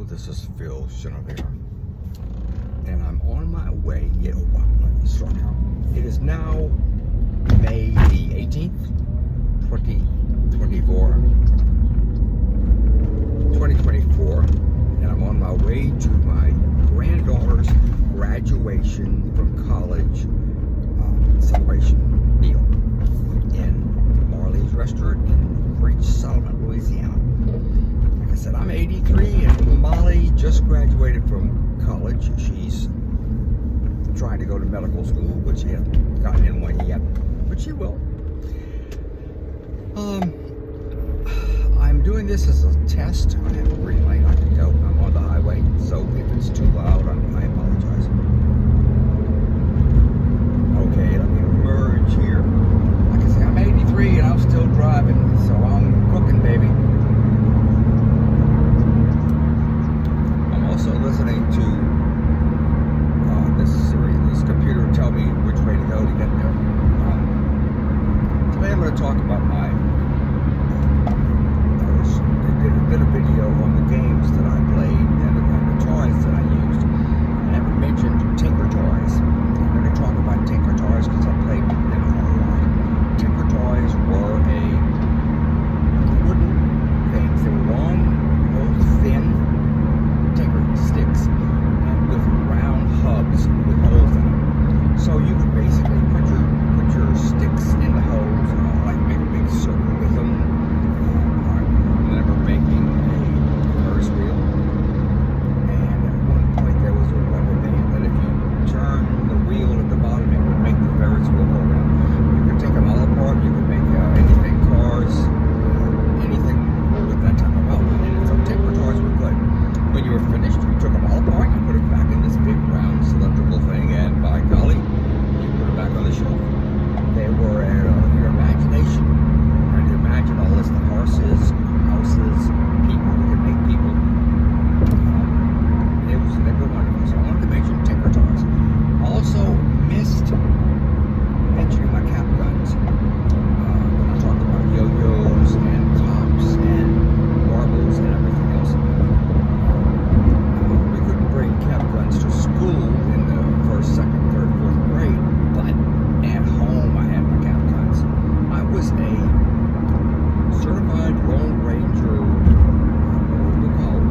this is Phil Chenevert, and I'm on my way. Let me start now. It is now May the 18th, 2024, and I'm on my way to my granddaughter's graduation from college celebration meal in Marley's Restaurant in French Solomon, Louisiana. Like I said, I'm 83 and Molly just graduated from college. She's trying to go to medical school, but she hasn't gotten in one yet, but she will. I'm doing this as a test. I have a green light. I can go. I'm on the highway, so if it's too loud, I apologize. Okay, let me merge here. Like I say, I'm 83 and I'm still driving, so I'm cooking, baby. I'm also listening to this computer tell me which way to go to get there. Today I'm going to talk about they did a video on the games that I played and the toys that I used. I haven't mentioned Tinker Toys. I'm going to talk about Tinker Toys because I played with them a lot. Tinker Toys were a wooden things. They were long, those thin Tinker sticks and with round hubs with holes in them. So you could basically put your sticks in the holes, like make a big circle with them. I remember making a Ferris wheel, and at one point there was a rubber band that if you turn the wheel at the bottom, it would make the Ferris wheel go around. You could take them all apart. You could make anything, cars, anything with that type of outline in it. So Tinker Toys were good. When you were finished, you took them all apart, you put it back in this big round cylindrical thing, and by golly, you put it back on the shelf. They were your imagination. Trying to imagine all this, the horses, houses, people. You could make people. They were wonderful. So I wanted to mention Tinker Toys. Also missed mentioning my cap guns. When I talked about yo-yos and tops and marbles and everything else. We couldn't bring cap guns to school in the first, second, third, fourth grade, but at home I had my cap guns. I was a certified Lone Ranger, what do we call it?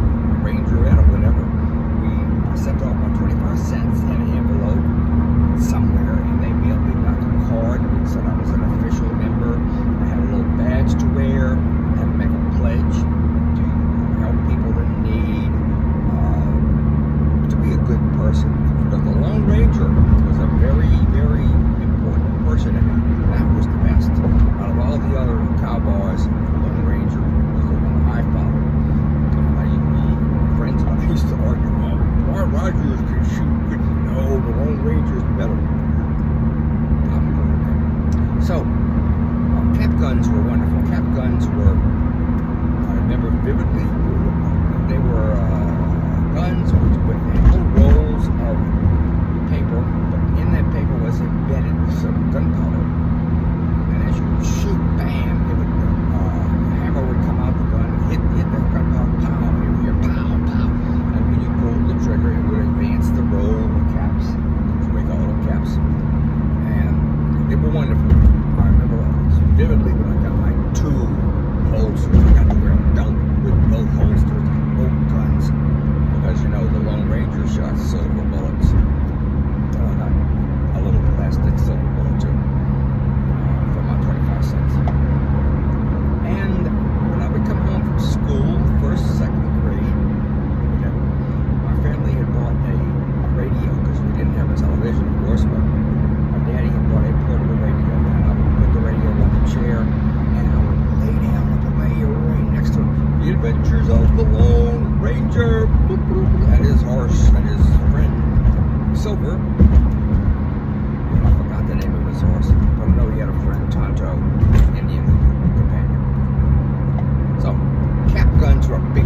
Rangerette or whatever. I sent off my 25 cents in an envelope somewhere, and they mailed me back a card that said I was an official member. I had a little badge to wear. I had to make a pledge to help people in need, to be a good person. Because the Lone Ranger was a very, very important person to me. That was the best. Out of all the other cowboys, the Lone Ranger was the one I followed. Friends and I used to argue, Bart Rogers could shoot good. No, the Lone Ranger's better. So, cap guns were wonderful. Cap guns were, I remember vividly, they were guns with little rolls of paper, but in that paper was embedded some gunpowder. And as you would shoot, bam, the hammer would come out the gun and hit the gunpowder, pow, you would hear pow, pow. And when you pulled the trigger, it would advance the roll of caps, which we call them caps. And they were wonderful. I remember vividly when I got my two holsters. I got to wear a belt with both holsters, both guns, because you know the Lone Ranger shot silver bullets. Not a little plastic silver bullet too, for my 25 cents. And when I would come home from school, first, second grade, my family had bought a radio because we didn't have a television, of course, but my daddy had bought a portable radio, and I would put the radio on the chair, and I would lay down and put my ear right next to The Adventures of the Lone Ranger, and his horse and his friend Silver. I forgot the name of his horse, but I know he had a friend, Tonto, Indian companion. So, cap guns were a big